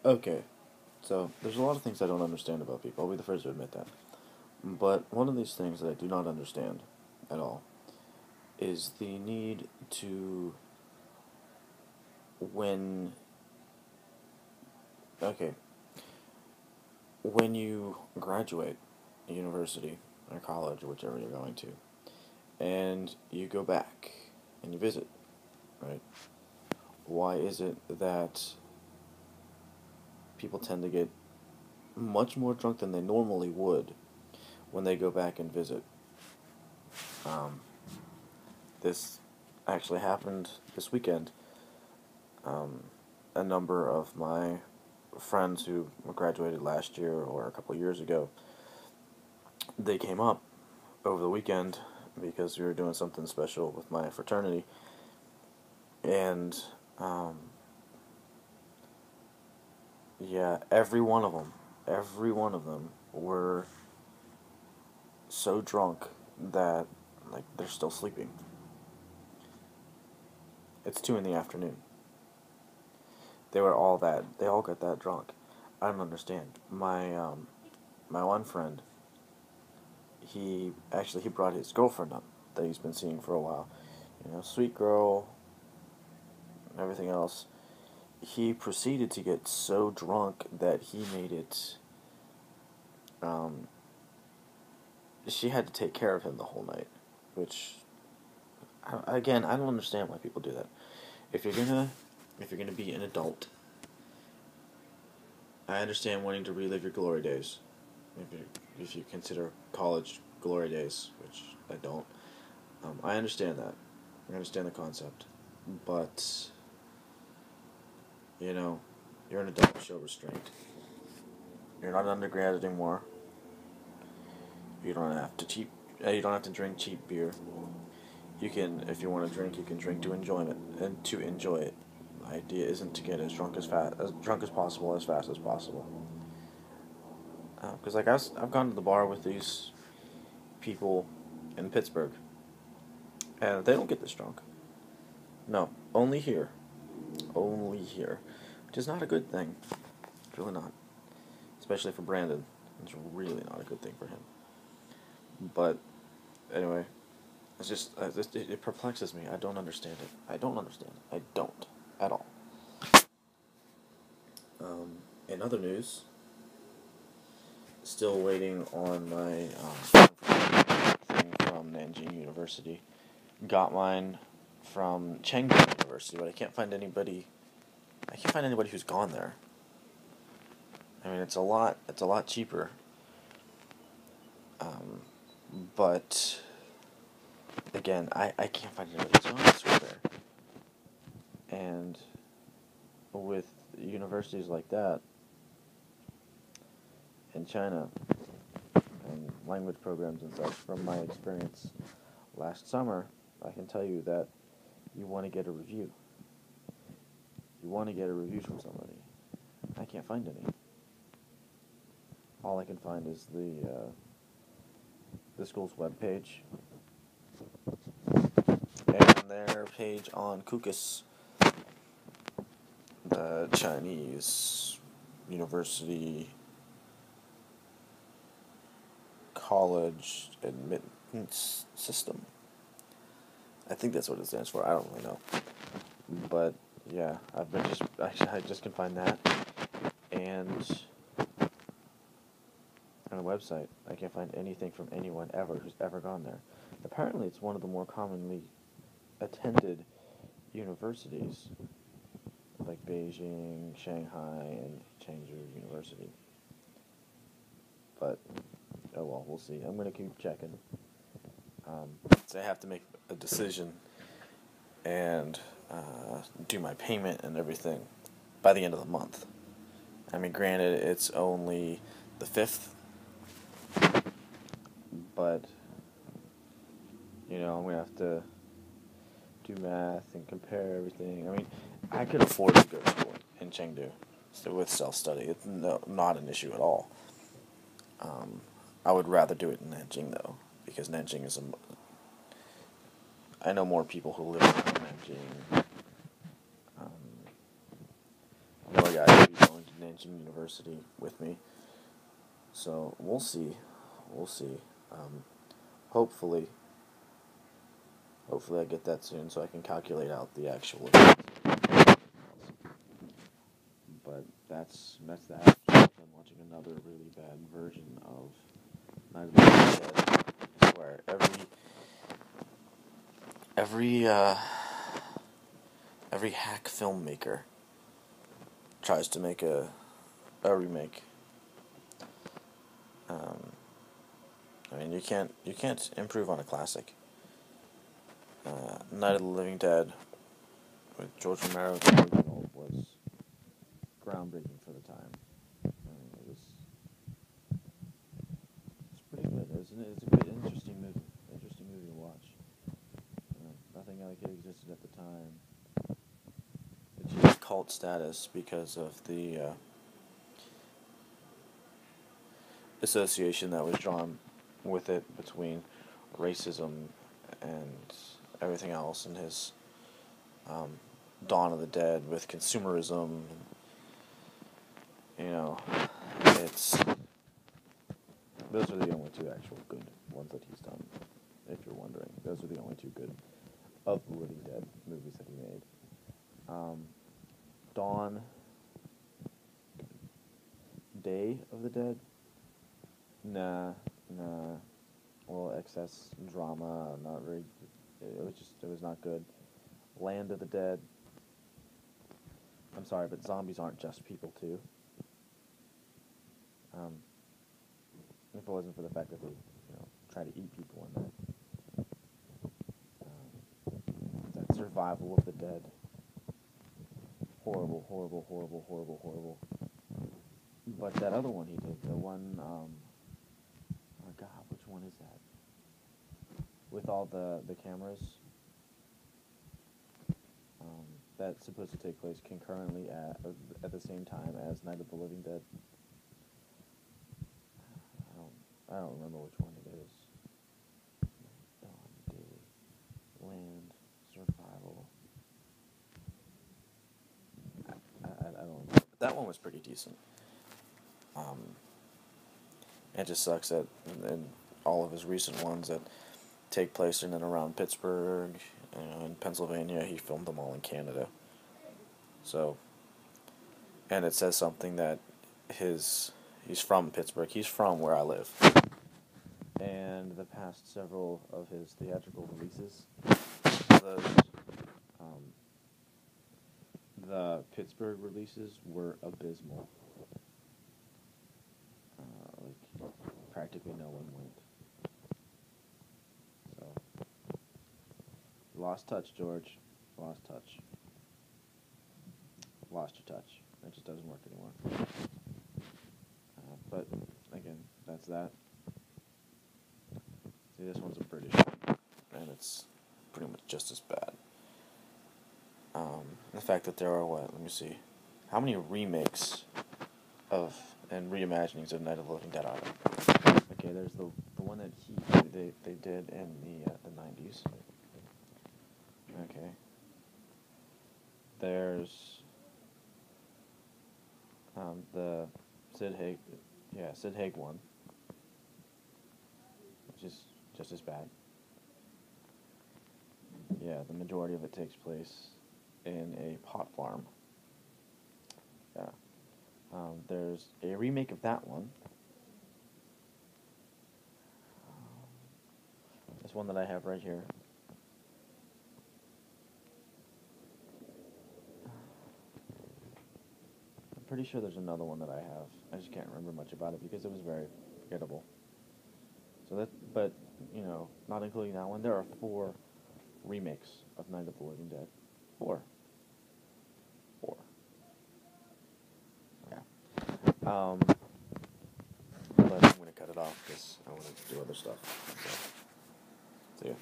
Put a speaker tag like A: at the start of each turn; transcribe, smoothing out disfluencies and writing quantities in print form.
A: Okay, so there's a lot of things I don't understand about people. I'll be the first to admit that. But one of these things that I do not understand at all is the need to, when, okay, when you graduate university or college or whichever you're going to, and you go back and you visit, right? Why is it that people tend to get much more drunk than they normally would when they go back and visit? Um, this actually happened this weekend. A number of my friends who graduated last year or a couple years ago, they came up over the weekend because we were doing something special with my fraternity, and yeah, every one of them were so drunk that like they're still sleeping. It's 2 in the afternoon. They all got that drunk. I don't understand. My one friend, he brought his girlfriend up that he's been seeing for a while. Sweet girl, everything else. He proceeded to get so drunk that he made it. She had to take care of him the whole night, which, again, I don't understand why people do that. If you're gonna be an adult, I understand wanting to relive your glory days. If you consider college glory days, which I don't, I understand that. I understand the concept, but you're an adult. Show restraint. You're not an undergrad anymore. You don't have to cheap. You don't have to drink cheap beer. You can, if you want to drink, you can drink to enjoyment and to enjoy it. The idea isn't to get as drunk as possible, as fast as possible. Because I've gone to the bar with these people in Pittsburgh, and they don't get this drunk. No, only here, which is not a good thing. It's really not, especially for Brandon. It's really not a good thing for him. But anyway, it perplexes me. I don't understand it. I don't at all. In other news, still waiting on my thing from Nanjing University. Got mine from Chengdu University, but I can't find anybody who's gone there. I mean, it's a lot cheaper. But again, I can't find anybody who's gone to there. And with universities like that in China and language programs and such, from my experience last summer, I can tell you that you want to get a review. You want to get a review from somebody. I can't find any. All I can find is the school's webpage and their page on Kukus, the Chinese university college admittance system. I think that's what it stands for. I don't really know, but yeah, I just can find that, and on a website I can't find anything from anyone ever who's ever gone there. Apparently, it's one of the more commonly attended universities, like Beijing, Shanghai, and Chengdu University. But oh well, we'll see. I'm gonna keep checking. So I have to make a decision and do my payment and everything by the end of the month. I mean, granted, it's only the 5th, but I'm gonna have to do math and compare everything. I mean, I could afford to go to school in Chengdu with self-study. It's not an issue at all. I would rather do it in Nanjing, though, because Nanjing is I know more people who live in Nanjing. I know a guy who's going to Lansing University with me. So we'll see. We'll see. Hopefully, hopefully I get that soon so I can calculate out the actual events. But that's that. I'm watching another really bad version of Night of the Living Dead. I swear, every hack filmmaker tries to make a remake. I mean, you can't improve on a classic. Night of the Living Dead with George Romero, the original, was groundbreaking for the time. It's pretty good. It's a good, interesting movie to watch. Nothing like it existed at the time. It achieved cult status because of the association that was drawn with it between racism and everything else, and his Dawn of the Dead with consumerism. It's those are the only two actual good ones that he's done. If you're wondering, those are the only two good of the Living Dead movies that he made. Dawn, Day of the Dead. Nah. Well, excess drama, not very. It was not good. Land of the Dead. I'm sorry, but zombies aren't just people too. If it wasn't for the fact that they, try to eat people in that. That Survival of the Dead. Horrible. But that other one he did, the one, oh God, which one is that? With all the cameras, that's supposed to take place concurrently at the same time as Night of the Living Dead. I don't remember which one it is. Dawn, Day, Land, Survival. I don't remember. That one was pretty decent. It just sucks that in all of his recent ones that take place in and around Pittsburgh, in Pennsylvania, he filmed them all in Canada. So, and it says something that he's from Pittsburgh. He's from where I live. And the past several of his theatrical releases, the Pittsburgh releases were abysmal. Practically no one went. So, lost touch, George. Lost touch. Lost your touch. It just doesn't work anymore. But, again, that's that. See, this one's a British one, and it's pretty much just as bad. The fact that there are, let me see, how many remakes and reimaginings of Night of the Living Dead are there? Okay, there's the one that they did in the 90s. Okay. There's the Sid Haig one, which is just as bad. Yeah, the majority of it takes place in a pot farm. Yeah. There's a remake of that one. This one that I have right here. I'm pretty sure there's another one that I have. I just can't remember much about it because it was very forgettable. So but, not including that one, there are 4 remakes of Night of the Living Dead. 4. Yeah. But I'm going to cut it off because I want to do other stuff. So, see ya.